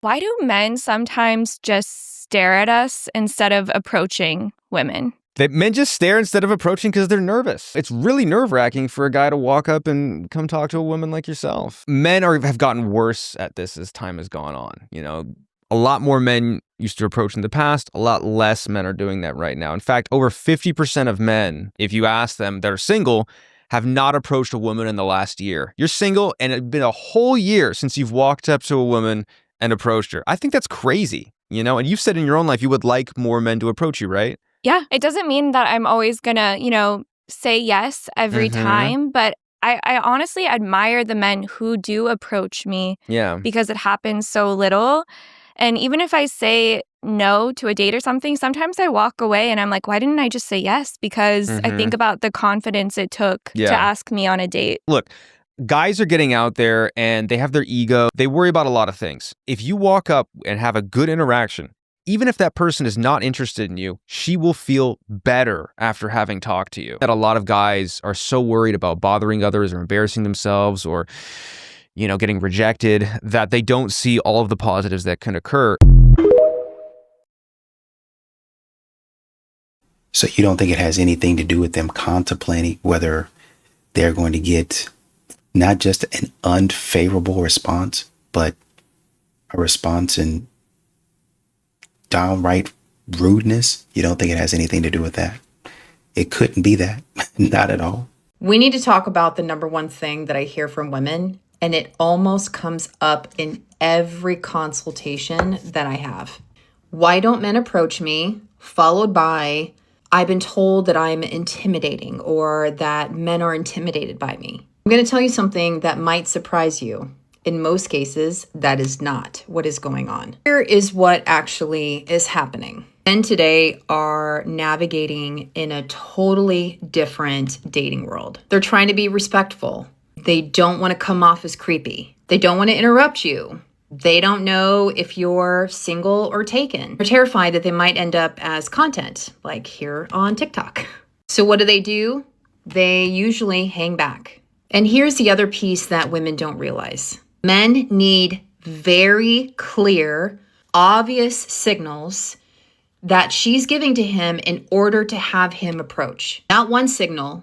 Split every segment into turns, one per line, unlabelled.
Why do men sometimes just stare at us instead of approaching women?
Men just stare instead of approaching because they're nervous. It's really nerve-wracking for a guy to walk up and come talk to a woman like yourself. Men have gotten worse at this as time has gone on. You know, a lot more men used to approach in the past. A lot less men are doing that right now. In fact, over 50% of men, if you ask them that are single, have not approached a woman in the last year. You're single and it's been a whole year since you've walked up to a woman and approached her. I think that's crazy, you know? And you've said in your own life you would like more men to approach you, right?
Yeah, it doesn't mean that I'm always gonna, say yes every time, but I honestly admire the men who do approach me because it happens so little. And even if I say no to a date or something, sometimes I walk away and I'm like, why didn't I just say yes? Because I think about the confidence it took to ask me on a date.
Look, guys are getting out there and they have their ego. They worry about a lot of things. If you walk up and have a good interaction, even if that person is not interested in you, she will feel better after having talked to you. That a lot of guys are so worried about bothering others or embarrassing themselves or, getting rejected that they don't see all of the positives that can occur.
So you don't think it has anything to do with them contemplating whether they're going to get not just an unfavorable response, but a response in downright rudeness? You don't think it has anything to do with that? It couldn't be that. Not at all.
We need to talk about the number one thing that I hear from women, and it almost comes up in every consultation that I have. Why don't men approach me? Followed by, I've been told that I'm intimidating or that men are intimidated by me. I'm going to tell you something that might surprise you. In most cases, that is not what is going on. Here is what actually is happening. Men today are navigating in a totally different dating world. They're trying to be respectful. They don't want to come off as creepy. They don't want to interrupt you. They don't know if you're single or taken. They're terrified that they might end up as content, like here on TikTok. So what do? They usually hang back. And here's the other piece that women don't realize. Men need very clear, obvious signals that she's giving to him in order to have him approach. Not one signal,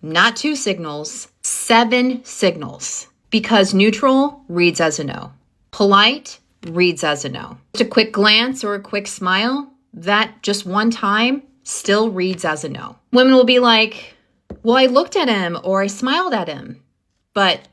not two signals, 7 signals. Because neutral reads as a no. Polite reads as a no. Just a quick glance or a quick smile, that just one time still reads as a no. Women will be like, well, I looked at him or I smiled at him, but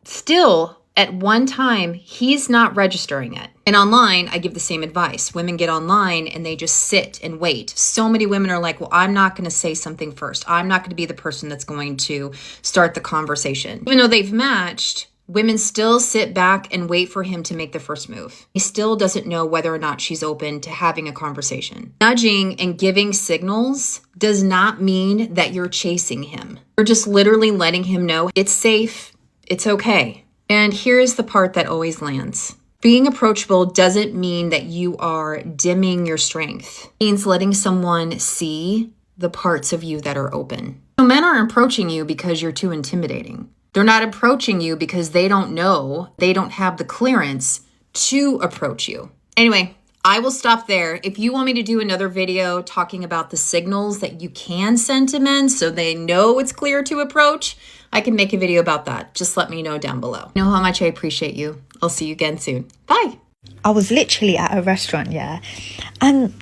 still at one time, he's not registering it. And online, I give the same advice. Women get online and they just sit and wait. So many women are like, well, I'm not going to say something first. I'm not going to be the person that's going to start the conversation. Even though they've matched, women still sit back and wait for him to make the first move. He still doesn't know whether or not she's open to having a conversation. Nudging and giving signals does not mean that you're chasing him. You're just literally letting him know it's safe, it's okay. And here's the part that always lands. Being approachable doesn't mean that you are dimming your strength. It means letting someone see the parts of you that are open. So men aren't approaching you because you're too intimidating. They're not approaching you because they don't know, they don't have the clearance to approach you. Anyway, I will stop there. If you want me to do another video talking about the signals that you can send to men so they know it's clear to approach, I can make a video about that. Just let me know down below. You know how much I appreciate you. I'll see you again soon. Bye.
I was literally at a restaurant, yeah, and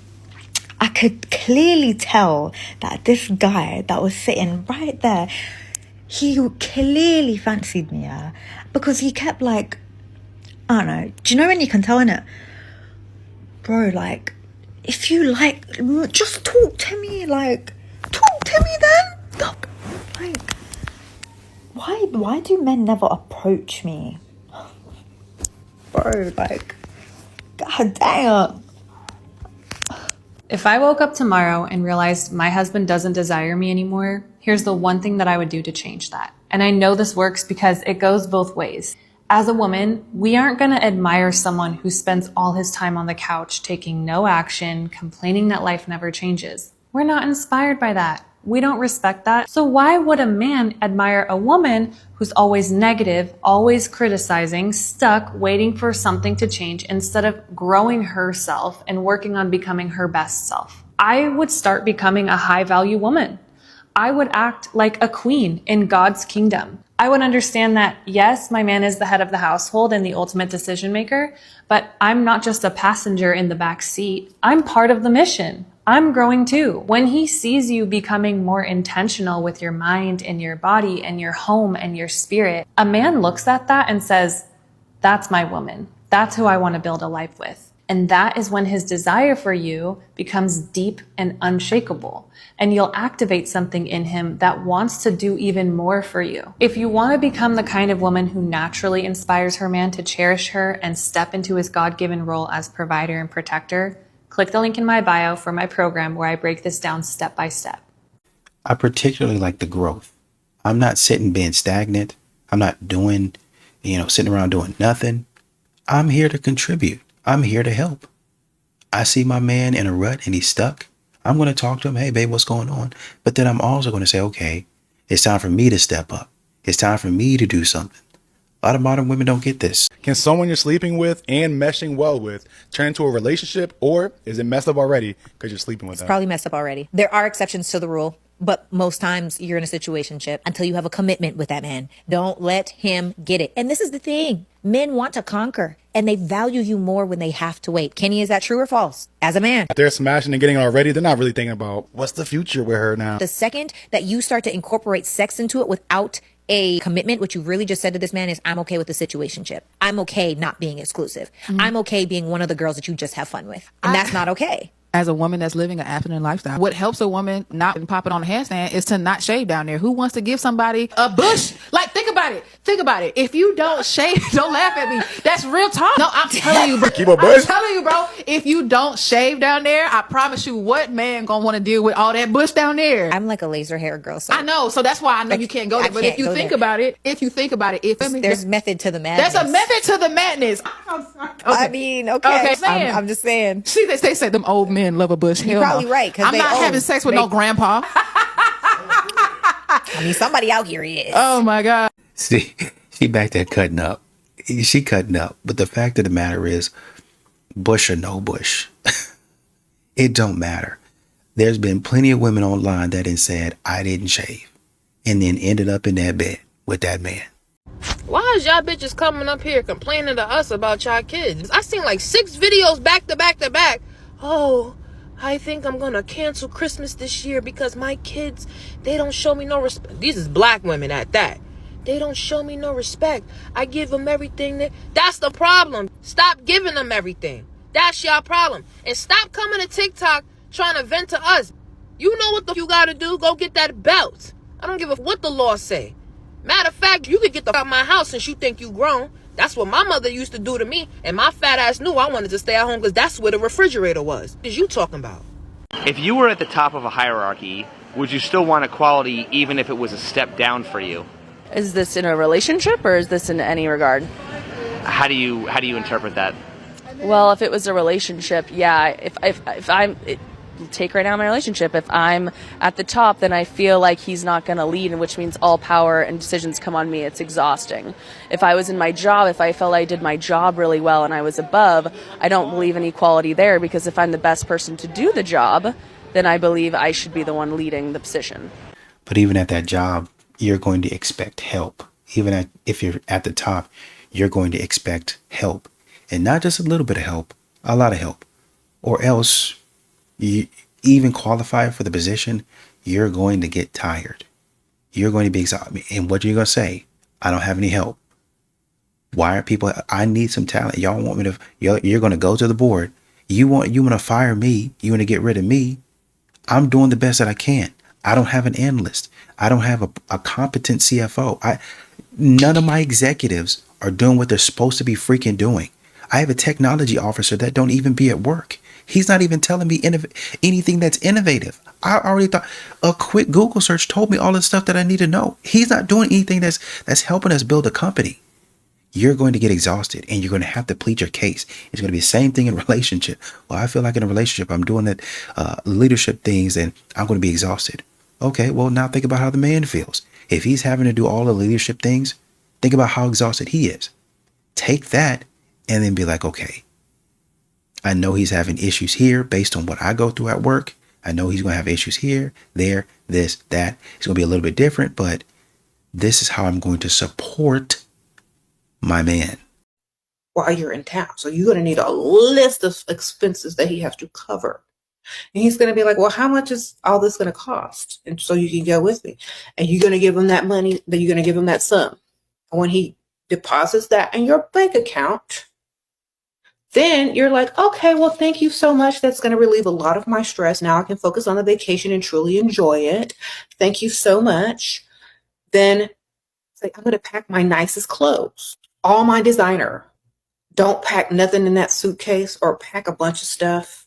I could clearly tell that this guy that was sitting right there, he clearly fancied me, yeah, because he kept like, I don't know, do you know when you can tell, innit? Bro, like, if you like, just talk to me, like, talk to me then. Like, why do men never approach me? Bro, like, god damn.
If I woke up tomorrow and realized my husband doesn't desire me anymore, here's the one thing that I would do to change that. And I know this works because it goes both ways. As a woman, we aren't going to admire someone who spends all his time on the couch taking no action, complaining that life never changes. We're not inspired by that. We don't respect that. So why would a man admire a woman who's always negative, always criticizing, stuck, waiting for something to change instead of growing herself and working on becoming her best self? I would start becoming a high value woman. I would act like a queen in God's kingdom. I would understand that, yes, my man is the head of the household and the ultimate decision maker, but I'm not just a passenger in the back seat. I'm part of the mission. I'm growing too. When he sees you becoming more intentional with your mind and your body and your home and your spirit, a man looks at that and says, that's my woman. That's who I want to build a life with. And that is when his desire for you becomes deep and unshakable. And you'll activate something in him that wants to do even more for you. If you want to become the kind of woman who naturally inspires her man to cherish her and step into his God-given role as provider and protector, click the link in my bio for my program where I break this down step by step.
I particularly like the growth. I'm not sitting being stagnant. I'm not doing, sitting around doing nothing. I'm here to contribute. I'm here to help. I see my man in a rut and he's stuck. I'm going to talk to him. Hey, babe, what's going on? But then I'm also going to say, okay, it's time for me to step up. It's time for me to do something. A lot of modern women don't get this.
Can someone you're sleeping with and meshing well with turn into a relationship, or is it messed up already because you're sleeping with them?
It's probably messed up already. There are exceptions to the rule, but most times you're in a situationship until you have a commitment with that man. Don't let him get it. And this is the thing. Men want to conquer, and they value you more when they have to wait. Kenny, is that true or false? As a man.
If they're smashing and getting already, they're not really thinking about what's the future with her now.
The second that you start to incorporate sex into it without a commitment, what you really just said to this man is, I'm okay with the situationship. I'm okay not being exclusive. I'm okay being one of the girls that you just have fun with. And that's not okay.
As a woman that's living an affluent lifestyle, what helps a woman not pop it on a handstand is to not shave down there. Who wants to give somebody a bush? Like, think about it. Think about it. If you don't shave, don't laugh at me. That's real talk. No, I'm telling you, bro.
Keep a bush.
I'm telling you, bro. If you don't shave down there, I promise you, what man gonna want to deal with all that bush down there?
I'm like a laser hair girl. So
I know. So that's why I know you can't go there. But if you think about it,
there's method to the madness.
There's a method to the madness.
I'm sorry. Okay. I mean, okay. I'm just saying.
See, they say them old men love a bush.
You're probably right.
I'm not having sex with no grandpa.
I mean, somebody out here is.
Oh my God.
See, she back there cutting up. She cutting up. But the fact of the matter is, bush or no bush, it don't matter. There's been plenty of women online that have said, I didn't shave, and then ended up in that bed with that man.
Why is y'all bitches coming up here complaining to us about y'all kids? I seen like 6 videos back to back to back. Oh, I think I'm gonna cancel Christmas this year because my kids, they don't show me no respect. These is black women at that. They don't show me no respect. I give them everything. That's the problem. Stop giving them everything. That's y'all problem. And stop coming to TikTok trying to vent to us. You know what you gotta do? Go get that belt. I don't give a what the law say. Matter of fact, you could get the fuck out of my house since you think you grown. That's what my mother used to do to me, and my fat ass knew I wanted to stay at home because that's where the refrigerator was. What is you talking about?
If you were at the top of a hierarchy, would you still want equality even if it was a step down for you?
Is this in a relationship or is this in any regard?
How do you interpret that?
Well, if it was a relationship, yeah. If I'm take right now my relationship, if I'm at the top, then I feel like he's not going to lead, and which means all power and decisions come on me. It's exhausting. If I was in my job, if I felt I did my job really well and I was above, I don't believe in equality there, because if I'm the best person to do the job, then I believe I should be the one leading the position.
But even at that job, you're going to expect help. Even if you're at the top, you're going to expect help. And not just a little bit of help, a lot of help. Or else, you even qualify for the position, you're going to get tired. You're going to be exhausted. And what are you going to say? I don't have any help. Why are people, I need some talent. Y'all want me to, you're going to go to the board. You want to fire me. You want to get rid of me. I'm doing the best that I can. I don't have an analyst. I don't have a competent CFO. None of my executives are doing what they're supposed to be freaking doing. I have a technology officer that don't even be at work. He's not even telling me anything that's innovative. I already thought a quick Google search told me all the stuff that I need to know. He's not doing anything that's helping us build a company. You're going to get exhausted and you're going to have to plead your case. It's going to be the same thing in a relationship. Well, I feel like in a relationship, I'm doing that leadership things and I'm going to be exhausted. Okay, well, now think about how the man feels. If he's having to do all the leadership things, think about how exhausted he is. Take that and then be like, okay, I know he's having issues here based on what I go through at work. I know he's going to have issues here, there, this, that. It's going to be a little bit different, but this is how I'm going to support my man
while you're in town. So you're going to need a list of expenses that he has to cover. And he's going to be like, well, how much is all this going to cost? And so you can go with me. And you're going to give him that money, then you're going to give him that sum. And when he deposits that in your bank account, then you're like, okay, well, thank you so much. That's going to relieve a lot of my stress. Now I can focus on the vacation and truly enjoy it. Thank you so much. Then say, I'm going to pack my nicest clothes, all my designer. Don't pack nothing in that suitcase or pack a bunch of stuff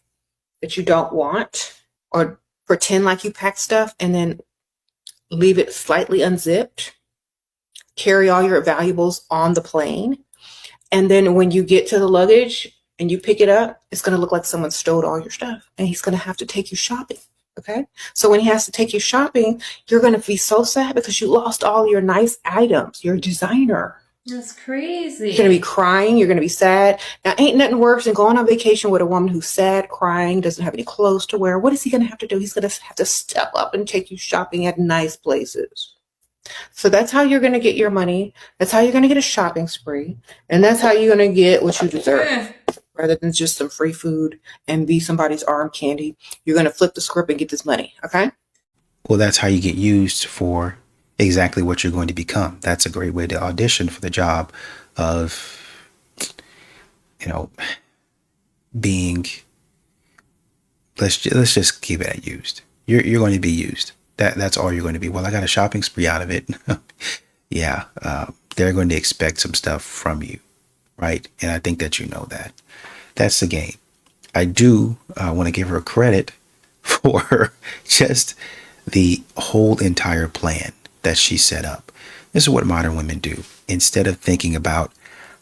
that you don't want, or pretend like you pack stuff and then leave it slightly unzipped. Carry all your valuables on the plane. And then when you get to the luggage and you pick it up, it's going to look like someone stole all your stuff, and he's going to have to take you shopping. Okay. So when he has to take you shopping, you're going to be so sad because you lost all your nice items, your designer.
That's crazy.
You're going to be crying. You're going to be sad. Now, ain't nothing worse than going on vacation with a woman who's sad, crying, doesn't have any clothes to wear. What is he going to have to do? He's going to have to step up and take you shopping at nice places. So that's how you're going to get your money. That's how you're going to get a shopping spree. And that's how you're going to get what you deserve. Rather than just some free food and be somebody's arm candy, you're going to flip the script and get this money. Okay?
Well, that's how you get used for exactly what you're going to become. That's a great way to audition for the job of, being, let's just keep it at used. You're going to be used. That's all you're going to be. Well, I got a shopping spree out of it. Yeah. They're going to expect some stuff from you. Right. And I think that you know that. That's the game. I do want to give her credit for just the whole entire plan that she set up. This is what modern women do. Instead of thinking about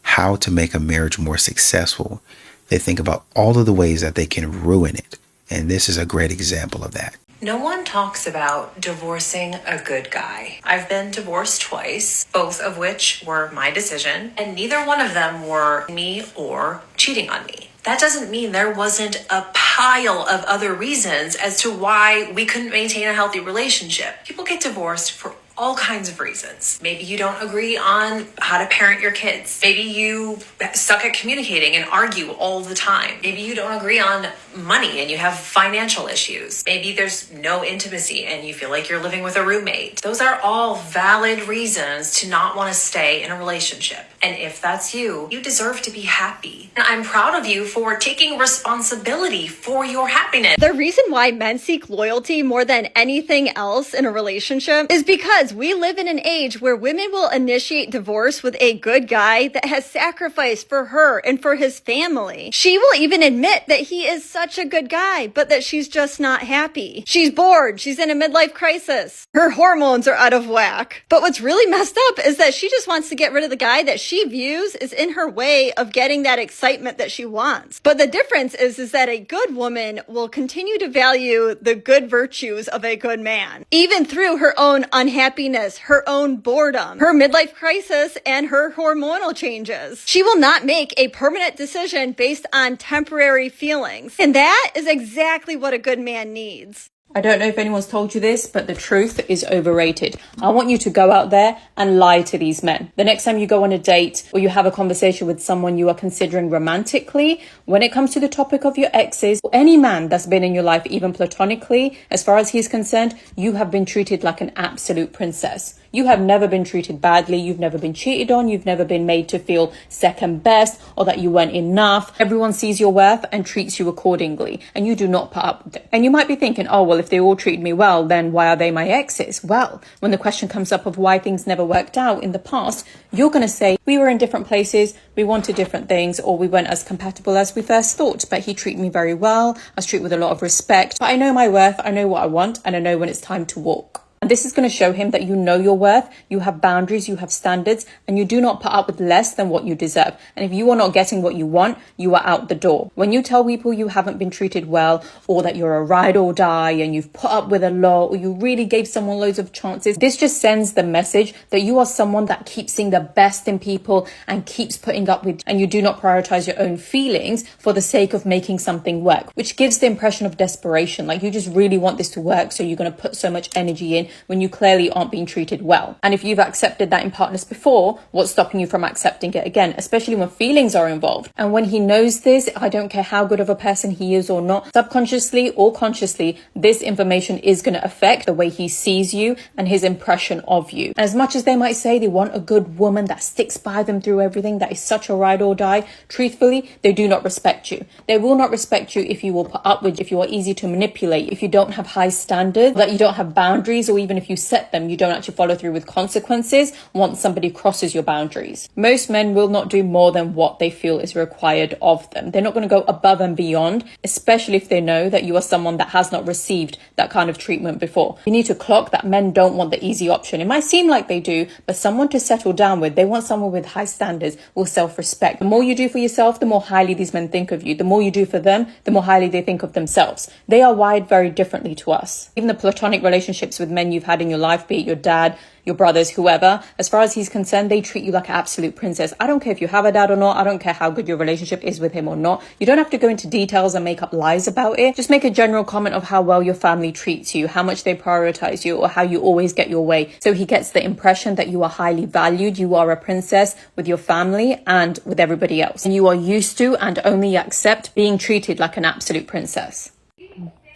how to make a marriage more successful, they think about all of the ways that they can ruin it. And this is a great example of that.
No one talks about divorcing a good guy. I've been divorced twice, both of which were my decision, and neither one of them were me or cheating on me. That doesn't mean there wasn't a pile of other reasons as to why we couldn't maintain a healthy relationship. People get divorced for all kinds of reasons. Maybe you don't agree on how to parent your kids. Maybe you suck at communicating and argue all the time. Maybe you don't agree on money and you have financial issues. Maybe there's no intimacy and you feel like you're living with a roommate. Those are all valid reasons to not want to stay in a relationship. And if that's you, you deserve to be happy. And I'm proud of you for taking responsibility for your happiness.
The reason why men seek loyalty more than anything else in a relationship is because we live in an age where women will initiate divorce with a good guy that has sacrificed for her and for his family. She will even admit that he is such a good guy, but that she's just not happy. She's bored. She's in a midlife crisis. Her hormones are out of whack. But what's really messed up is that she just wants to get rid of the guy that she views is in her way of getting that excitement that she wants. But the difference is that a good woman will continue to value the good virtues of a good man, even through her own unhappiness, her own boredom, her midlife crisis, and her hormonal changes. She will not make a permanent decision based on temporary feelings. And that is exactly what a good man needs.
I don't know if anyone's told you this, but the truth is overrated. I want you to go out there and lie to these men. The next time you go on a date or you have a conversation with someone you are considering romantically, when it comes to the topic of your exes, or any man that's been in your life, even platonically, as far as he's concerned, you have been treated like an absolute princess. You have never been treated badly. You've never been cheated on. You've never been made to feel second best or that you weren't enough. Everyone sees your worth and treats you accordingly, and you do not put up with it. And you might be thinking, oh, well, if they all treat me well, then why are they my exes? Well, when the question comes up of why things never worked out in the past, you're going to say, we were in different places, we wanted different things, or we weren't as compatible as we first thought. But he treated me very well. I was treated with a lot of respect. But I know my worth, I know what I want, and I know when it's time to walk. And this is going to show him that you know your worth, you have boundaries, you have standards, and you do not put up with less than what you deserve. And if you are not getting what you want, you are out the door. When you tell people you haven't been treated well, or that you're a ride or die and you've put up with a lot, or you really gave someone loads of chances, this just sends the message that you are someone that keeps seeing the best in people and keeps putting up with, and you do not prioritize your own feelings for the sake of making something work, which gives the impression of desperation. Like you just really want this to work, so you're going to put so much energy in when you clearly aren't being treated well. And if you've accepted that in partners before, what's stopping you from accepting it again, especially when feelings are involved? And when he knows this, I don't care how good of a person he is or not, subconsciously or consciously, this information is going to affect the way he sees you and his impression of you. As much as they might say they want a good woman that sticks by them through everything, that is such a ride or die, truthfully, they do not respect you. They will not respect you if you will put up with, if you are easy to manipulate, if you don't have high standards, that you don't have boundaries, or even if you set them, you don't actually follow through with consequences once somebody crosses your boundaries. Most men will not do more than what they feel is required of them. They're not going to go above and beyond, especially if they know that you are someone that has not received that kind of treatment before. You need to clock that men don't want the easy option. It might seem like they do, but someone to settle down with, they want someone with high standards, with self-respect. The more you do for yourself, the more highly these men think of you. The more you do for them, the more highly they think of themselves. They are wired very differently to us. Even the platonic relationships with men you've had in your life, be it your dad, your brothers, whoever, as far as he's concerned, they treat you like an absolute princess. I don't care if you have a dad or not. I don't care how good your relationship is with him or not. You don't have to go into details and make up lies about it. Just make a general comment of how well your family treats you, how much they prioritize you, or how you always get your way. So he gets the impression that you are highly valued, you are a princess with your family and with everybody else. And you are used to and only accept being treated like an absolute princess.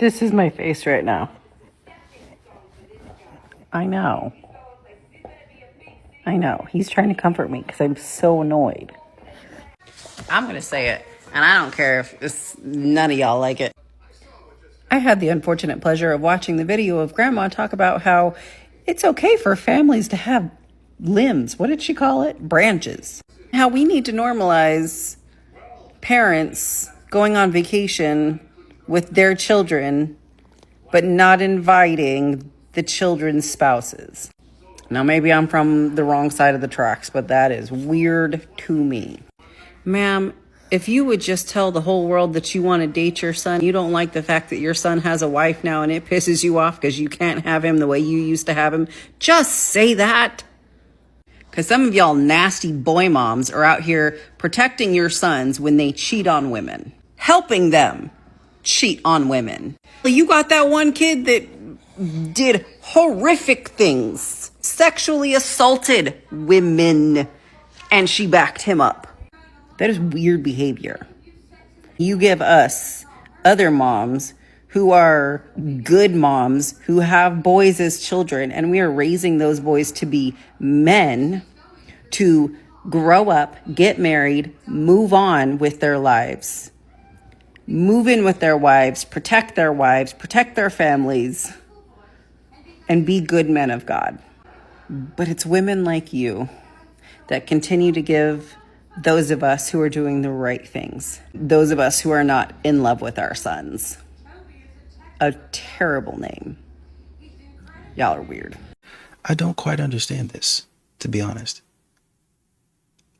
This is my face right now. I know. He's trying to comfort me because I'm so annoyed.
I'm going to say it, and I don't care if none of y'all like it.
I had the unfortunate pleasure of watching the video of Grandma talk about how it's okay for families to have limbs. What did she call it? Branches. How we need to normalize parents going on vacation with their children, but not inviting the children's spouses. Now, maybe I'm from the wrong side of the tracks, but that is weird to me. Ma'am, if you would just tell the whole world that you want to date your son, you don't like the fact that your son has a wife now and it pisses you off because you can't have him the way you used to have him, just say that. Because some of y'all nasty boy moms are out here protecting your sons when they cheat on women, helping them cheat on women. You got that one kid that did horrific things, sexually assaulted women, and she backed him up. That is weird behavior. You give us other moms who are good moms who have boys as children, and we are raising those boys to be men, to grow up, get married, move on with their lives, move in with their wives, protect their families, and be good men of God. But it's women like you that continue to give those of us who are doing the right things, those of us who are not in love with our sons, a terrible name. Y'all are weird.
I don't quite understand this, to be honest.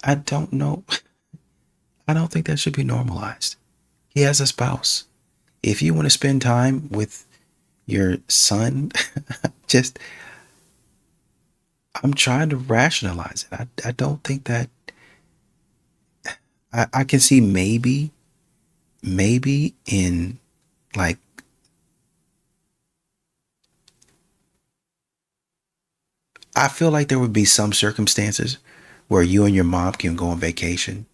I don't know. I don't think that should be normalized. He has a spouse. If you want to spend time with your son, I'm trying to rationalize it. I don't think that, I can see maybe in like, I feel like there would be some circumstances where you and your mom can go on vacation.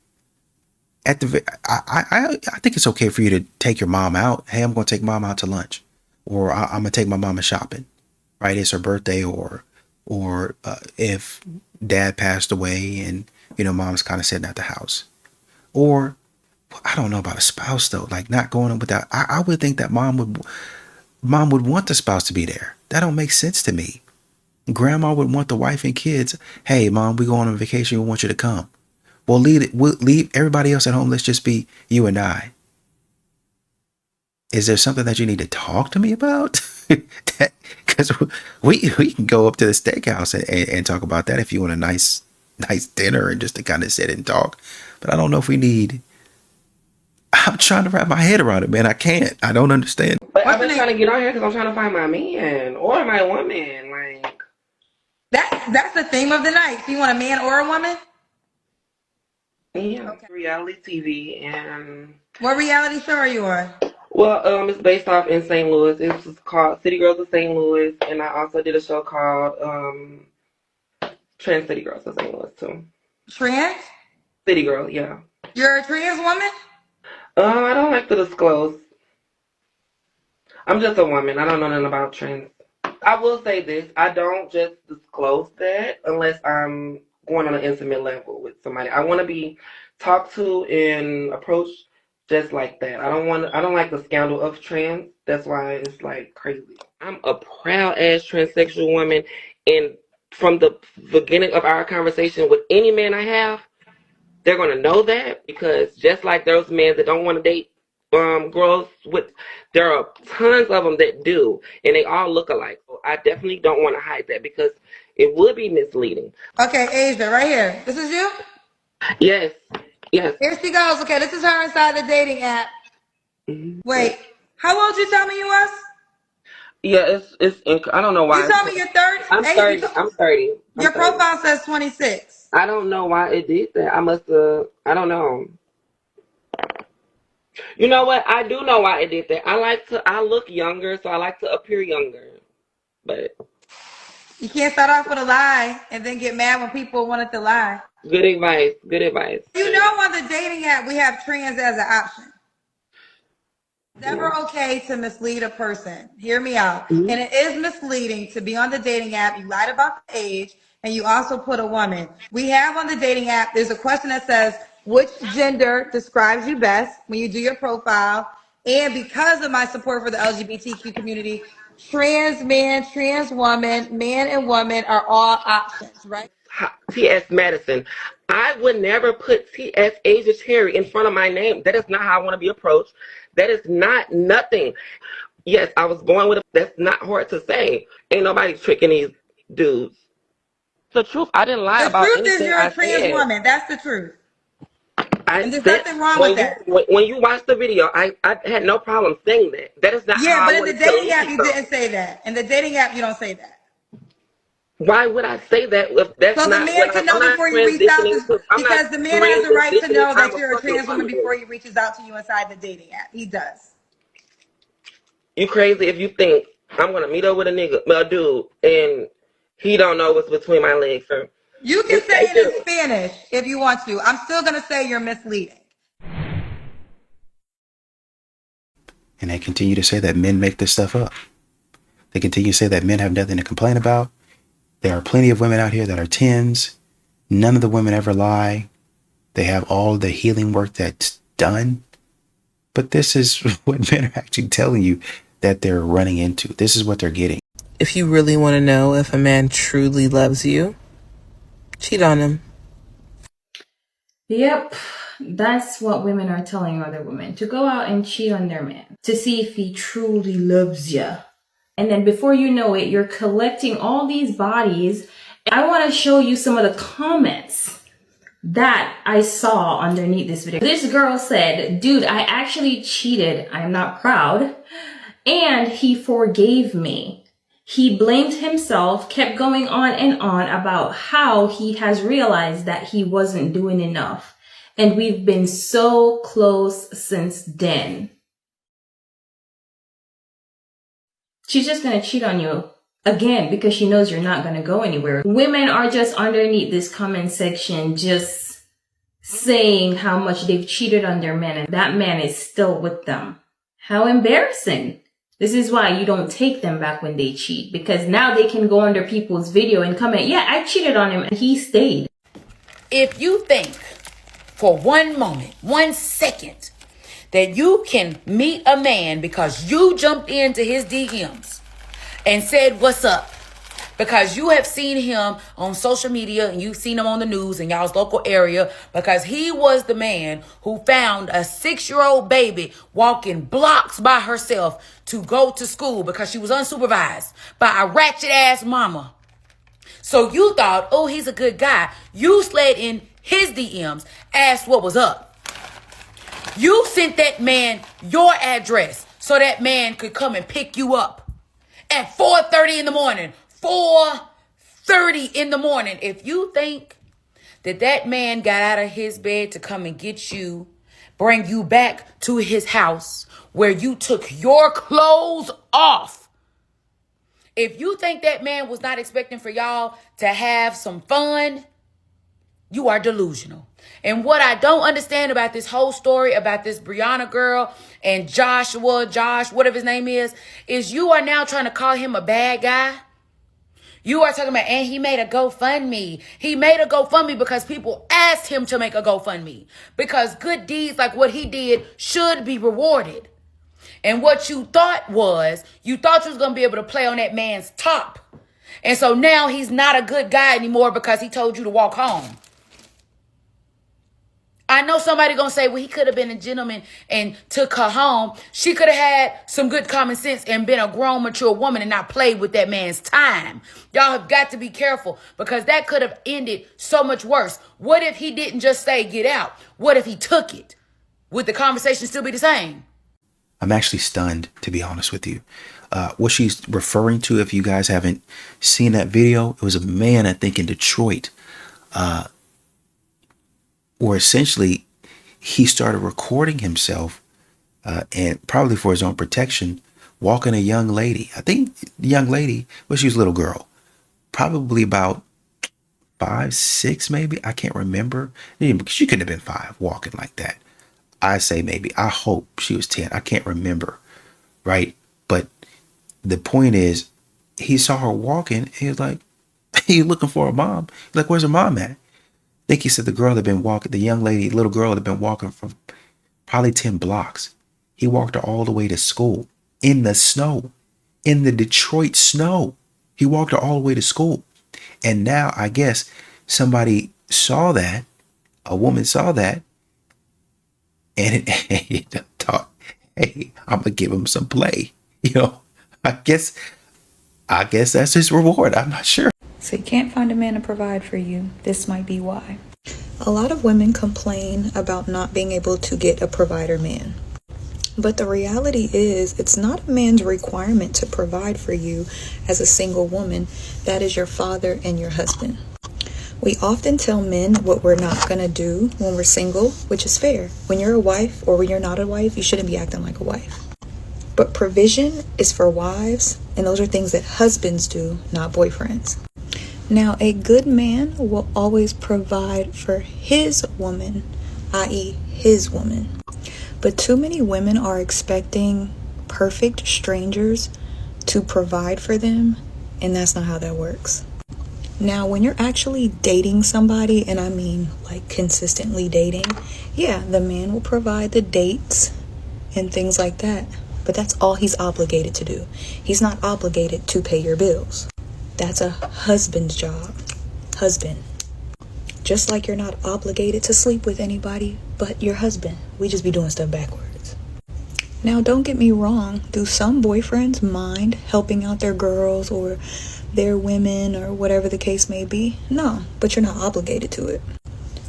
I think it's okay for you to take your mom out. Hey, I'm going to take mom out to lunch, or I'm going to take my mama shopping, right? It's her birthday, or if dad passed away and, mom's kind of sitting at the house. Or, I don't know about a spouse though, like not going on without, I would think that mom would want the spouse to be there. That don't make sense to me. Grandma would want the wife and kids. Hey, mom, we going on vacation. We want you to come. We'll leave everybody else at home. Let's just be you and I. Is there something that you need to talk to me about? Because we can go up to the steakhouse and talk about that if you want a nice dinner and just to kind of sit and talk. But I don't know if we need. I'm trying to wrap my head around it, man. I can't. I don't understand.
But I've been trying to get on here because I'm trying to find my man or my woman. Like
that's the theme of the night. Do you want a man or a woman?
Yeah, okay. Reality TV. And
what reality show are you on?
Well, it's based off in St. Louis. It's called City Girls of St. Louis, and I also did a show called Trans City Girls of St. Louis too.
Trans?
City Girl, yeah.
You're a trans woman?
I don't like to disclose. I'm just a woman. I don't know nothing about trans. I will say this. I don't just disclose that unless I'm going on an intimate level with somebody. I want to be talked to and approached just like that. I don't like the scandal of trans. That's why it's like crazy. I'm a proud ass transsexual woman, and from the beginning of our conversation with any man I have, they're gonna know that, because just like those men that don't want to date girls with, there are tons of them that do, and they all look alike. So I definitely don't want to hide that because it would be misleading.
Okay, Asia, right here. This is you?
Yes. Yes.
Here she goes. Okay, this is her inside the dating app. Mm-hmm. Wait, how old you tell me you was?
Yeah, I don't know why.
You told me you're 30?
I'm 30. I'm 30.
Your profile says 26.
I don't know why it did that. I don't know. You know what? I do know why it did that. I look younger, so I like to appear younger. But
you can't start off with a lie and then get mad when people wanted to lie.
Good advice. Good advice.
You know, on the dating app, we have trans as an option. Never okay to mislead a person. Hear me out. Mm-hmm. And it is misleading to be on the dating app. You lied about the age, and you also put a woman. We have on the dating app, there's a question that says, which gender describes you best when you do your profile? And because of my support for the LGBTQ community, trans man, trans woman, man and woman are all options, right?
T.S. Madison. I would never put T.S. Asia Terry in front of my name. That is not how I want to be approached. That is not nothing. Yes, I was born with that's not hard to say. Ain't nobody tricking these dudes. The truth, I didn't lie about anything.
The truth is you're a trans woman. That's the truth. And there's nothing wrong with that.
When you watch the video, I had no problem saying that. That is not how
but in the dating app, you didn't say that. In the dating app, you don't say that.
Why would I say that if that's not?
So the man can know before you reach out to, because the man has the right to know that you're a trans woman before he reaches out to you inside the dating app. He does.
You crazy if you think I'm gonna meet up with a dude, and he don't know what's between my legs, sir.
You can say it in Spanish if you want to. I'm still gonna say you're misleading.
And they continue to say that men make this stuff up. They continue to say that men have nothing to complain about. There are plenty of women out here that are 10s. None of the women ever lie. They have all the healing work that's done. But this is what men are actually telling you that they're running into. This is what they're getting.
If you really want to know if a man truly loves you, cheat on him.
Yep, that's what women are telling other women. To go out and cheat on their man. To see if he truly loves you. And then before you know it, you're collecting all these bodies. I want to show you some of the comments that I saw underneath this video. This girl said, dude, I actually cheated. I'm not proud. And he forgave me. He blamed himself, kept going on and on about how he has realized that he wasn't doing enough. And we've been so close since then. She's just going to cheat on you again because she knows you're not going to go anywhere. Women are just underneath this comment section just saying how much they've cheated on their men and that man is still with them. How embarrassing. This is why you don't take them back when they cheat, because now they can go under people's video and comment, yeah, I cheated on him and he stayed.
If you think for one moment, 1 second, that you can meet a man because you jumped into his DMs and said, what's up? because you have seen him on social media and you've seen him on the news in y'all's local area, because he was the man who found a 6-year-old baby walking blocks by herself to go to school because she was unsupervised by a ratchet ass mama. So you thought, oh, he's a good guy. You slid in his DMs, asked what was up. You sent that man your address so that man could come and pick you up at 4:30 in the morning. 4:30 in the morning. If you think that man got out of his bed to come and get you, bring you back to his house where you took your clothes off. If you think that man was not expecting for y'all to have some fun, you are delusional. And what I don't understand about this whole story about this Brianna girl and Josh, whatever his name is you are now trying to call him a bad guy. You are talking about, and he made a GoFundMe. He made a GoFundMe because people asked him to make a GoFundMe. Because good deeds like what he did should be rewarded. And what you thought was you was going to be able to play on that man's top. And so now he's not a good guy anymore because he told you to walk home. I know somebody going to say, well, he could have been a gentleman and took her home. She could have had some good common sense and been a grown, mature woman and not played with that man's time. Y'all have got to be careful because that could have ended so much worse. What if he didn't just say, get out? What if he took it? Would the conversation still be the same?
I'm actually stunned, to be honest with you. What she's referring to, if you guys haven't seen that video, it was a man, I think, in Detroit, where essentially he started recording himself and probably for his own protection, walking a young lady. I think the young lady, well, she was a little girl, probably about 5, 6, maybe. I can't remember. She couldn't have been 5 walking like that. I say maybe. I hope she was 10. I can't remember. Right. But the point is, he saw her walking. He was like, he looking for her mom. He's like, where's her mom at? I think he said the girl had been walking, the young lady, little girl had been walking from probably 10 blocks. He walked her all the way to school in the snow, in the Detroit snow. He walked her all the way to school. And now I guess somebody saw that, a woman saw that, and he thought, hey, I'm going to give him some play. You know, I guess that's his reward. I'm not sure.
So you can't find a man to provide for you. This might be why. A lot of women complain about not being able to get a provider man. But the reality is, it's not a man's requirement to provide for you as a single woman. That is your father and your husband. We often tell men what we're not going to do when we're single, which is fair. When you're a wife or when you're not a wife, you shouldn't be acting like a wife. But provision is for wives, and those are things that husbands do, not boyfriends. Now, a good man will always provide for his woman, i.e. his woman. But too many women are expecting perfect strangers to provide for them, and that's not how that works. Now, when you're actually dating somebody, and I mean like consistently dating, yeah, the man will provide the dates and things like that. But that's all he's obligated to do. He's not obligated to pay your bills. That's a husband's job. Husband. Just like you're not obligated to sleep with anybody but your husband. We just be doing stuff backwards. Now, don't get me wrong. Do some boyfriends mind helping out their girls or their women or whatever the case may be? No, but you're not obligated to it.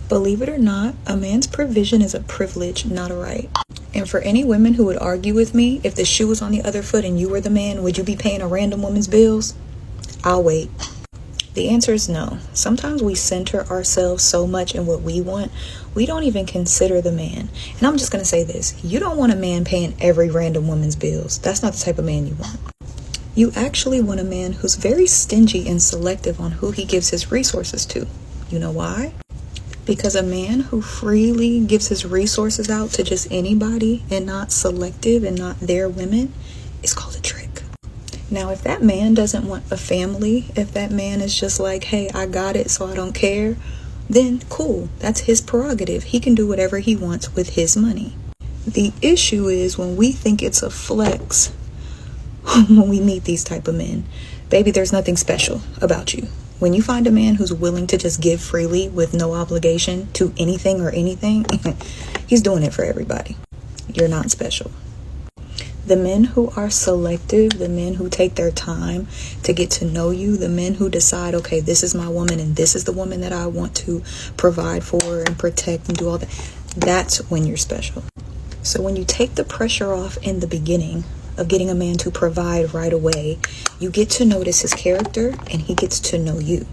Believe it or not, a man's provision is a privilege, not a right. And for any women who would argue with me, if the shoe was on the other foot and you were the man, would you be paying a random woman's bills? I'll wait. The answer is no. Sometimes we center ourselves so much in what we want, we don't even consider the man. And I'm just going to say this. You don't want a man paying every random woman's bills. That's not the type of man you want. You actually want a man who's very stingy and selective on who he gives his resources to. You know why? Because a man who freely gives his resources out to just anybody and not selective and not their women is called a trick. Now, if that man doesn't want a family, if that man is just like, hey, I got it, so I don't care, then cool. That's his prerogative. He can do whatever he wants with his money. The issue is when we think it's a flex when we meet these type of men.
Baby, there's nothing special about you. When you find a man who's willing to just give freely with no obligation to anything or anything, he's doing it for everybody. You're not special. The men who are selective, the men who take their time to get to know you, the men who decide, okay, this is my woman and this is the woman that I want to provide for and protect and do all that, that's when you're special. So when you take the pressure off in the beginning of getting a man to provide right away, you get to notice his character and he gets to know you.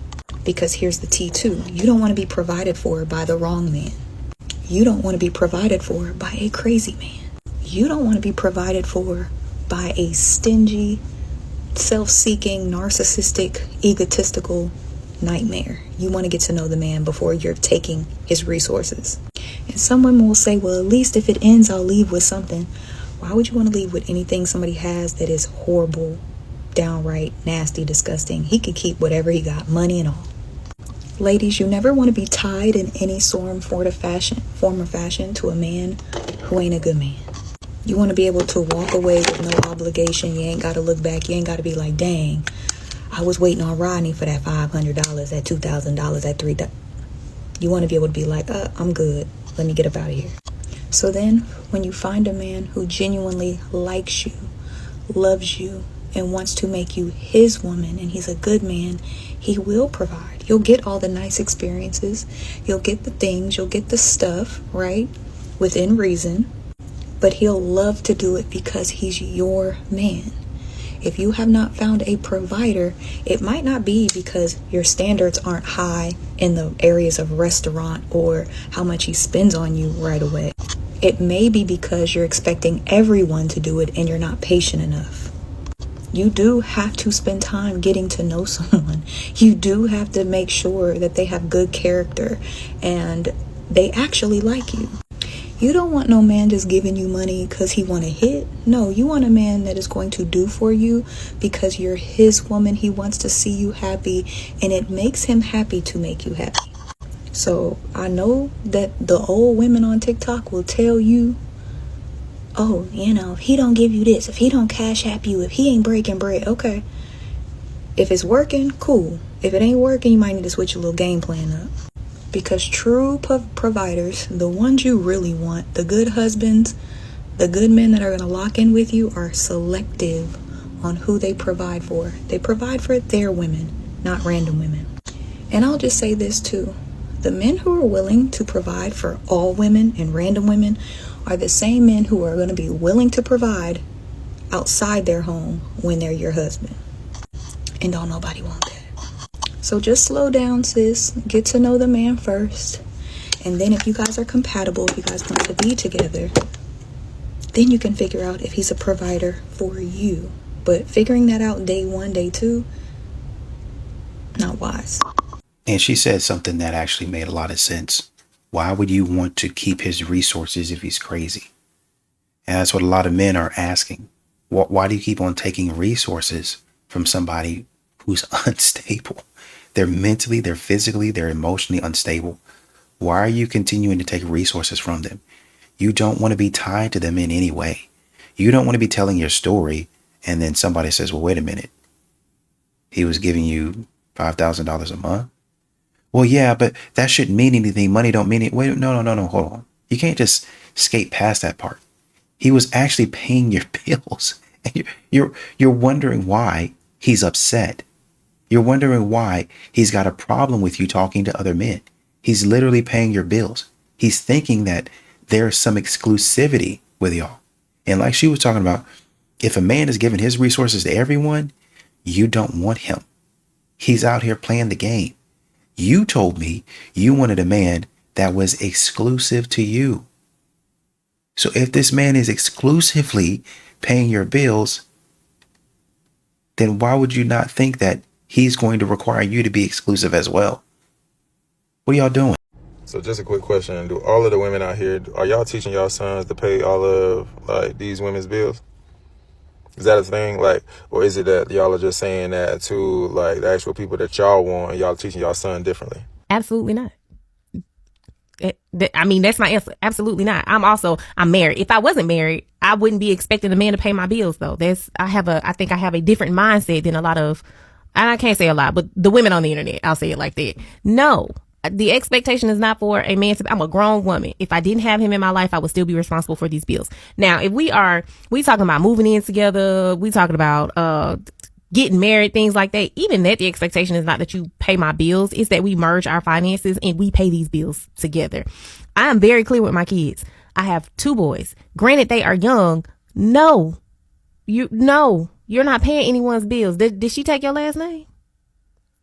Because here's the T too. You don't want to be provided for by the wrong man. You don't want to be provided for by a crazy man. You don't want to be provided for by a stingy, self-seeking, narcissistic, egotistical nightmare. You want to get to know the man before you're taking his resources. And some women will say, well, at least if it ends, I'll leave with something. Why would you want to leave with anything somebody has that is horrible, downright nasty, disgusting? He could keep whatever he got, money and all. Ladies, you never want to be tied in any form or fashion to a man who ain't a good man. You want to be able to walk away with no obligation. You ain't got to look back. You ain't got to be like, dang, I was waiting on Rodney for that $500, that $2,000, that $3,000. You want to be able to be like, I'm good. Let me get up out of here. So then when you find a man who genuinely likes you, loves you, and wants to make you his woman, and he's a good man, he will provide. You'll get all the nice experiences. You'll get the things. You'll get the stuff, right? Within reason. But he'll love to do it because he's your man. If you have not found a provider, it might not be because your standards aren't high in the areas of restaurant or how much he spends on you right away. It may be because you're expecting everyone to do it and you're not patient enough. You do have to spend time getting to know someone. You do have to make sure that they have good character and they actually like you. You don't want no man just giving you money because he want to hit. No, you want a man that is going to do for you because you're his woman. He wants to see you happy and it makes him happy to make you happy. So I know that the old women on TikTok will tell you, oh, if he don't give you this, if he don't cash app you, if he ain't breaking bread, okay. If it's working, cool. If it ain't working, you might need to switch your little game plan up. Because true providers, the ones you really want, the good husbands, the good men that are going to lock in with you are selective on who they provide for. They provide for their women, not random women. And I'll just say this too. The men who are willing to provide for all women and random women are the same men who are going to be willing to provide outside their home when they're your husband. And don't nobody want that. So just slow down, sis. Get to know the man first. And then if you guys are compatible, if you guys want to be together, then you can figure out if he's a provider for you. But figuring that out day one, day two, not wise.
And she said something that actually made a lot of sense. Why would you want to keep his resources if he's crazy? And that's what a lot of men are asking. Why do you keep on taking resources from somebody who's unstable? They're mentally, they're physically, they're emotionally unstable. Why are you continuing to take resources from them? You don't want to be tied to them in any way. You don't want to be telling your story and then somebody says, well, wait a minute. He was giving you $5,000 a month? Well, yeah, but that shouldn't mean anything. Money don't mean it. Wait, no, hold on. You can't just skate past that part. He was actually paying your bills. And you're wondering why he's upset. You're wondering why he's got a problem with you talking to other men. He's literally paying your bills. He's thinking that there's some exclusivity with y'all. And like she was talking about, if a man is giving his resources to everyone, you don't want him. He's out here playing the game. You told me you wanted a man that was exclusive to you. So if this man is exclusively paying your bills, then why would you not think that he's going to require you to be exclusive as well? What are y'all doing?
So just a quick question. Do all of the women out here, are y'all teaching y'all sons to pay all of these women's bills? Is that a thing? Or is it that y'all are just saying that to the actual people that y'all want and y'all teaching y'all son differently?
Absolutely not. That's my answer. Absolutely not. I'm married. If I wasn't married, I wouldn't be expecting a man to pay my bills though. I think I have a different mindset than a lot of and I can't say a lot, but the women on the internet, I'll say it like that. No, the expectation is not for a man to, I'm a grown woman. If I didn't have him in my life, I would still be responsible for these bills. Now, if we talking about moving in together, we talking about, getting married, things like that, even that the expectation is not that you pay my bills, it's that we merge our finances and we pay these bills together. I am very clear with my kids. I have 2 boys. Granted, they are young. No, you're not paying anyone's bills. Did she take your last name?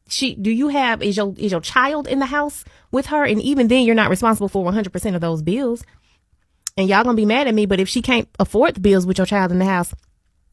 Is your child in the house with her? And even then, you're not responsible for 100% of those bills. And y'all gonna be mad at me, but if she can't afford the bills with your child in the house,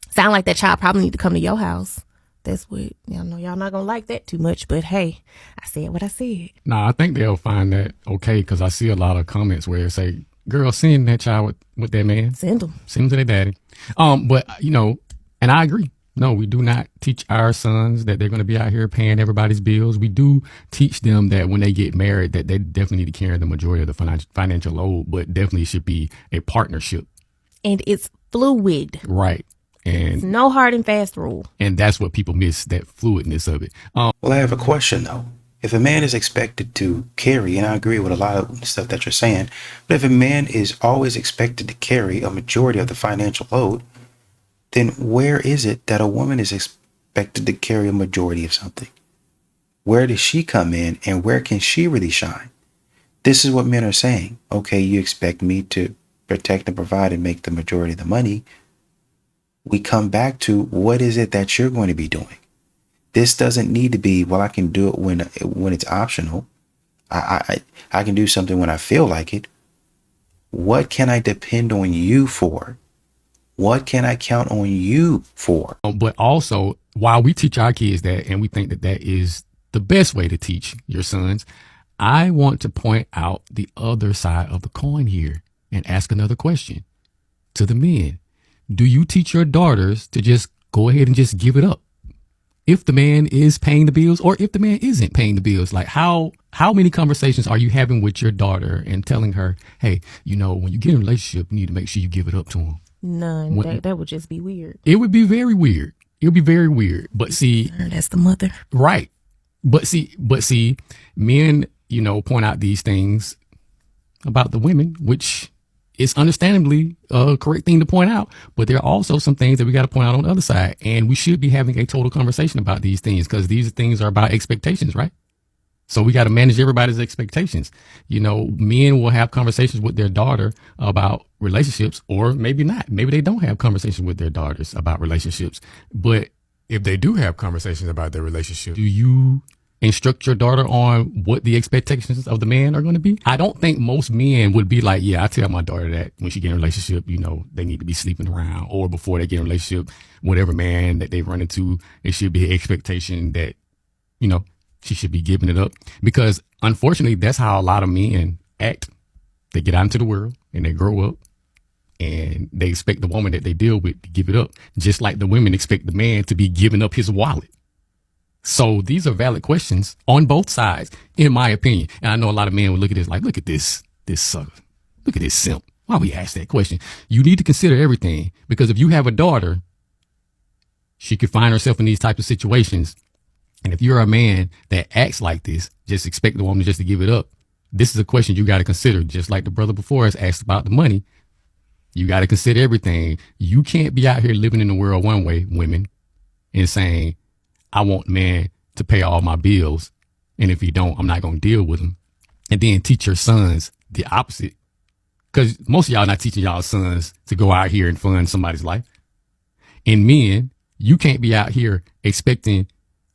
sound like that child probably need to come to your house. That's what, y'all know, y'all not gonna like that too much, but hey, I said what I said.
Nah, I think they'll find that okay, because I see a lot of comments where it say, girl, send that child with that man.
Send them
to their daddy. But, and I agree. No, we do not teach our sons that they're going to be out here paying everybody's bills. We do teach them that when they get married, that they definitely need to carry the majority of the financial load, but definitely should be a partnership.
And it's fluid.
Right. And
it's no hard and fast rule.
And that's what people miss, that fluidness of it.
Well, I have a question though. If a man is expected to carry, and I agree with a lot of stuff that you're saying, but if a man is always expected to carry a majority of the financial load, then where is it that a woman is expected to carry a majority of something? Where does she come in and where can she really shine? This is what men are saying. Okay, you expect me to protect and provide and make the majority of the money. We come back to what is it that you're going to be doing? This doesn't need to be, well, I can do it when it's optional. I can do something when I feel like it. What can I depend on you for? What can I count on you for?
But also, while we teach our kids that, and we think that that is the best way to teach your sons, I want to point out the other side of the coin here and ask another question to the men. Do you teach your daughters to just go ahead and just give it up if the man is paying the bills, or if the man isn't paying the bills? Like how many conversations are you having with your daughter and telling her, hey, when you get in a relationship, you need to make sure you give it up to him?
None. That would just be weird.
It would be very weird. It would be very weird. But see,
that's the mother.
Right. But see, men, point out these things about the women, which is understandably a correct thing to point out. But there are also some things that we got to point out on the other side. And we should be having a total conversation about these things, because these things are about expectations, right? So we got to manage everybody's expectations. Men will have conversations with their daughter about relationships, or maybe not. Maybe they don't have conversations with their daughters about relationships. But if they do have conversations about their relationship, do you instruct your daughter on what the expectations of the man are going to be? I don't think most men would be like, yeah, I tell my daughter that when she get in a relationship, they need to be sleeping around, or before they get in a relationship, whatever man that they run into, it should be an expectation that, she should be giving it up. Because unfortunately, that's how a lot of men act. They get out into the world and they grow up and they expect the woman that they deal with to give it up, just like the women expect the man to be giving up his wallet. So these are valid questions on both sides, in my opinion. And I know a lot of men would look at this like, look at this sucker. Look at this simp. Why we ask that question? You need to consider everything, because if you have a daughter, she could find herself in these types of situations. And if you're a man that acts like this, just expect the woman just to give it up. This is a question you got to consider. Just like the brother before us asked about the money, you got to consider everything. You can't be out here living in the world one way, women, and saying, I want man to pay all my bills, and if he don't, I'm not going to deal with him. And then teach your sons the opposite. Because most of y'all not teaching y'all sons to go out here and fund somebody's life. And men, you can't be out here expecting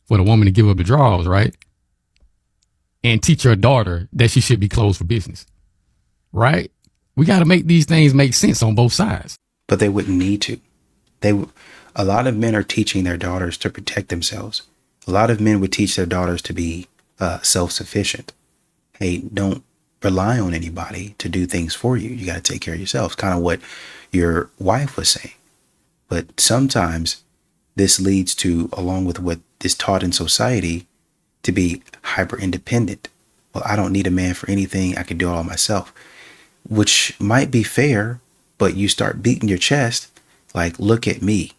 for the woman to give up the drawers, right? And teach your daughter that she should be closed for business, right? We got to make these things make sense on both sides.
But they wouldn't need to. A lot of men are teaching their daughters to protect themselves. A lot of men would teach their daughters to be self-sufficient. Hey, don't rely on anybody to do things for you. You got to take care of yourself. It's kind of what your wife was saying. But sometimes this leads to, along with what is taught in society, to be hyper independent. Well, I don't need a man for anything. I can do it all myself, which might be fair, but you start beating your chest like, look at me.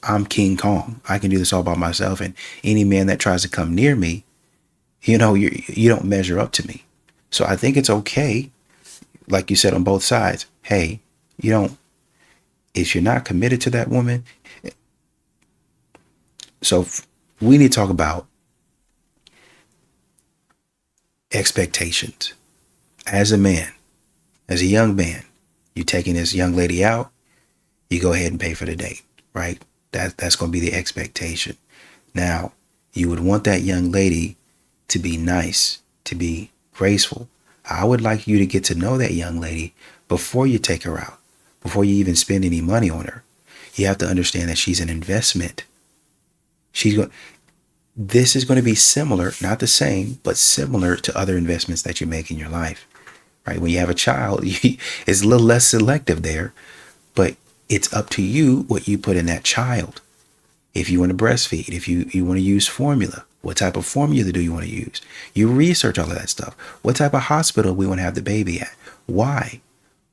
I'm King Kong. I can do this all by myself. And any man that tries to come near me, you know, you don't measure up to me. So I think it's okay, like you said, on both sides. Hey, you don't, if you're not committed to that woman. So we need to talk about expectations. As a man, as a young man, you taking this young lady out, you go ahead and pay for the date, right? That's going to be the expectation. Now, you would want that young lady to be nice, to be graceful. I would like you to get to know that young lady before you take her out, before you even spend any money on her. You have to understand that she's an investment. This is going to be similar, not the same, but similar to other investments that you make in your life, right? When you have a child, it's a little less selective there, but it's up to you what you put in that child. If you want to breastfeed, if you want to use formula, what type of formula do you want to use? You research all of that stuff. What type of hospital we want to have the baby at? Why?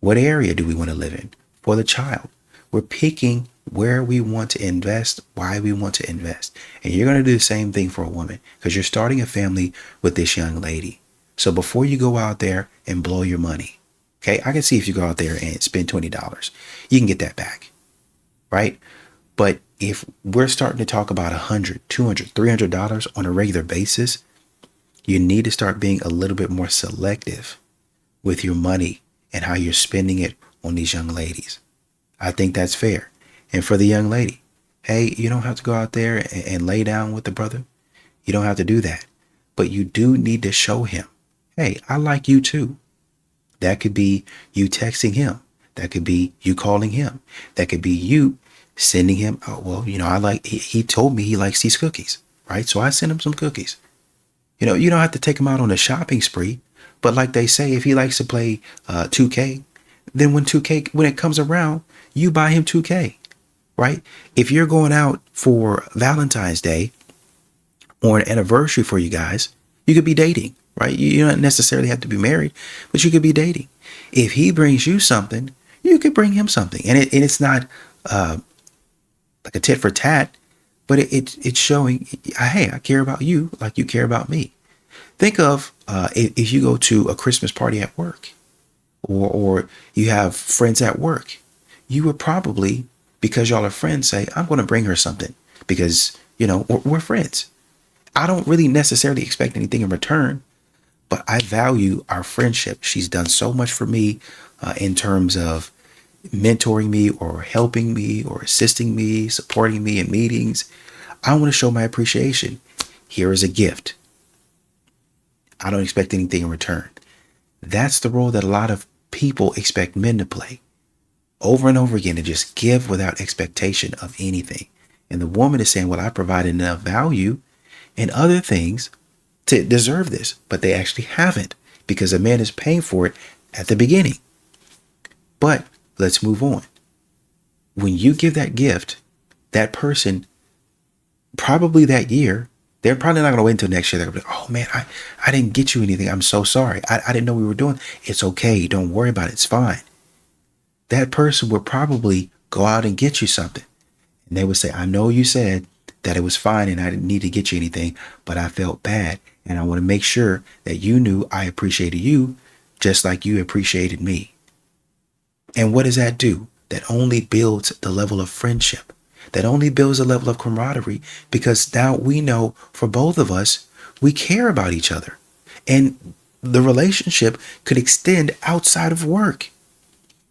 What area do we want to live in for the child? We're picking where we want to invest, why we want to invest. And you're going to do the same thing for a woman because you're starting a family with this young lady. So before you go out there and blow your money, okay, I can see if you go out there and spend $20, you can get that back, right? But if we're starting to talk about $100, $200, $300 on a regular basis, you need to start being a little bit more selective with your money and how you're spending it on these young ladies. I think that's fair. And for the young lady, hey, you don't have to go out there and lay down with the brother. You don't have to do that. But you do need to show him, hey, I like you too. That could be you texting him. That could be you calling him. That could be you sending him, oh, well, you know, he told me he likes these cookies, right? So I sent him some cookies. You know, you don't have to take him out on a shopping spree. But like they say, if he likes to play 2K, then when it comes around, you buy him 2K, right? If you're going out for Valentine's Day or an anniversary for you guys, you could be dating, right? You don't necessarily have to be married, but you could be dating. If he brings you something, you could bring him something. And it's not like a tit for tat, but it's showing, hey, I care about you like you care about me. Think of if you go to a Christmas party at work or you have friends at work, you would probably, because y'all are friends, say, I'm going to bring her something because, you know, we're friends. I don't really necessarily expect anything in return, but I value our friendship. She's done so much for me in terms of mentoring me or helping me or assisting me, supporting me in meetings. I want to show my appreciation. Here is a gift. I don't expect anything in return. That's the role that a lot of people expect men to play over and over again, to just give without expectation of anything. And the woman is saying, well, I provided enough value and other things to deserve this, but they actually haven't because a man is paying for it at the beginning. But let's move on. When you give that gift, that person, probably that year, they're probably not going to wait until next year. They're going to be like, oh man, I didn't get you anything. I'm so sorry. I didn't know we were doing. It's okay. Don't worry about it. It's fine. That person would probably go out and get you something. And they would say, I know you said that it was fine and I didn't need to get you anything, but I felt bad. And I want to make sure that you knew I appreciated you just like you appreciated me. And what does that do? That only builds the level of friendship. That only builds a level of camaraderie, because now we know for both of us, we care about each other. And the relationship could extend outside of work.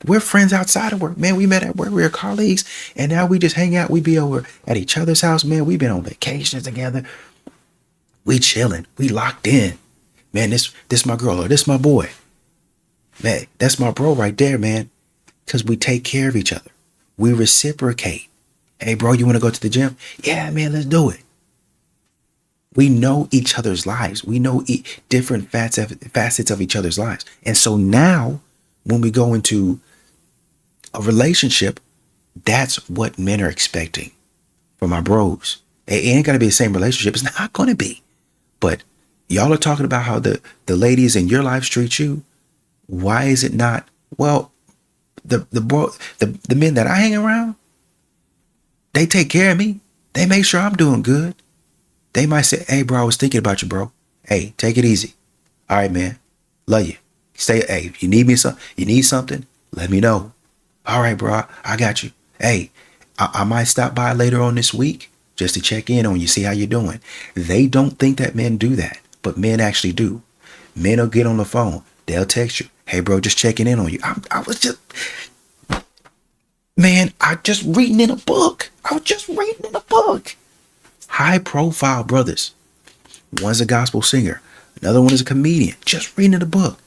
We're friends outside of work. Man, we met at work. We were colleagues. And now we just hang out. We be over at each other's house. Man, we've been on vacations together. We chilling. We locked in. Man, this my girl or this my boy. Man, that's my bro right there, man. Because we take care of each other. We reciprocate. Hey, bro, you want to go to the gym? Yeah, man, let's do it. We know each other's lives. We know different facets of each other's lives. And so now when we go into a relationship, that's what men are expecting from our bros. It ain't got to be the same relationship. It's not going to be. But y'all are talking about how the ladies in your lives treat you. Why is it not? Well, the men that I hang around, They take care of me. They make sure I'm doing good. They might say, hey, bro, I was thinking about you, bro. Hey, take it easy. All right, man. Love you. Hey, if you need you need something, let me know. All right, bro, I got you. Hey, I might stop by later on this week just to check in on you, see how you're doing. They don't think that men do that, but men actually do. Men will get on the phone. They'll text you. Hey, bro, just checking in on you. I was just reading in a book. I was just reading in a book. High profile brothers. One's a gospel singer. Another one is a comedian. Just reading in a book.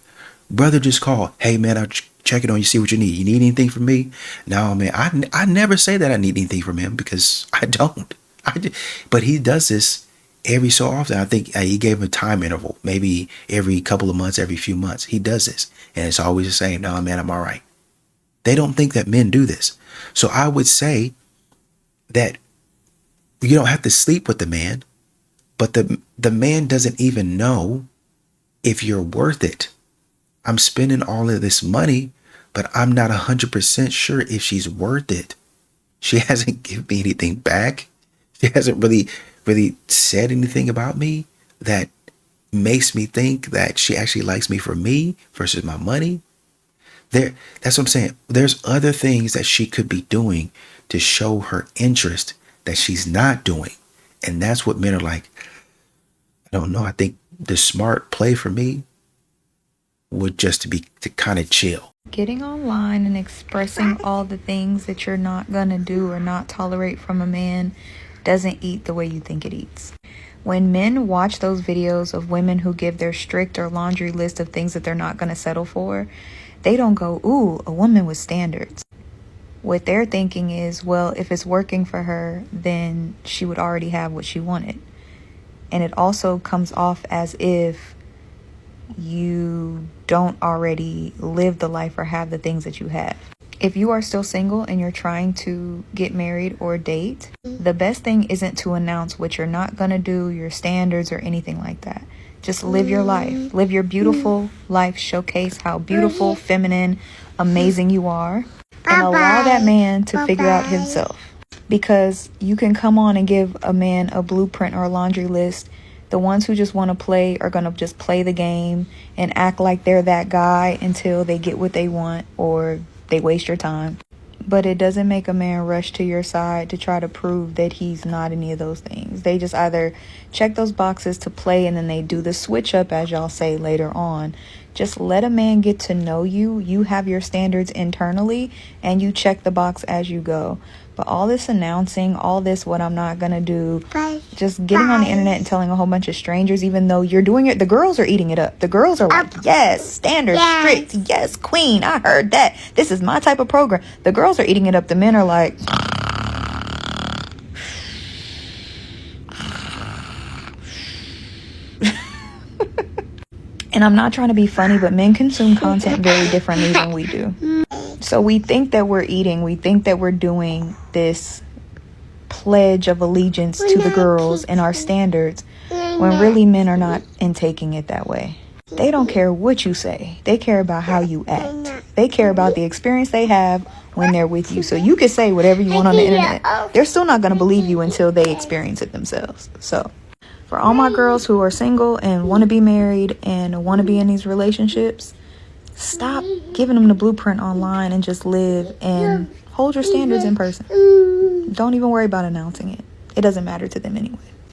Brother just called. Hey, man, I'll check it on you, see what you need. You need anything from me? No, man, I never say that I need anything from him because I don't. But he does this every so often. I think he gave him a time interval, maybe every couple of months, every few months. He does this. And it's always the same. No, man, I'm all right. They don't think that men do this. So I would say that you don't have to sleep with the man, but the man doesn't even know if you're worth it. I'm spending all of this money, but I'm not 100% sure if she's worth it. She hasn't given me anything back. She hasn't really said anything about me that makes me think that she actually likes me for me versus my money. That's what I'm saying. There's other things that she could be doing to show her interest that she's not doing. And that's what men are like, I don't know. I think the smart play for me would just to kind of chill.
Getting online and expressing all the things that you're not gonna do or not tolerate from a man doesn't eat the way you think it eats. When men watch those videos of women who give their strict or laundry list of things that they're not gonna settle for, they don't go, ooh, a woman with standards. What they're thinking is, well, if it's working for her, then she would already have what she wanted. And it also comes off as if you don't already live the life or have the things that you have. If you are still single and you're trying to get married or date, the best thing isn't to announce what you're not gonna do, your standards or anything like that. Just live your life. Live your beautiful life. Showcase how beautiful, feminine, amazing you are. And allow that man to figure out himself. Because you can come on and give a man a blueprint or a laundry list. The ones who just want to play are going to just play the game and act like they're that guy until they get what they want or they waste your time. But it doesn't make a man rush to your side to try to prove that he's not any of those things. They just either check those boxes to play and then they do the switch up, as y'all say, later on. Just let a man get to know you. You have your standards internally and you check the box as you go. But all this announcing, all this what I'm not gonna do, just getting on the internet and telling a whole bunch of strangers, even though you're doing it, the girls are eating it up. The girls are like, yes, standard, strict, yes, queen, I heard that. This is my type of program. The girls are eating it up. The men are like, and I'm not trying to be funny, but men consume content very differently than we do. So we think that we're eating, we think that we're doing this pledge of allegiance to the girls and our standards, when really men are not intaking it that way. They don't care what you say. They care about how you act. They care about the experience they have when they're with you. So you can say whatever you want on the internet. They're still not going to believe you until they experience it themselves. So for all my girls who are single and want to be married and want to be in these relationships, stop giving them the blueprint online and just live and hold your standards in person. Don't even worry about announcing it. It doesn't matter to them anyway.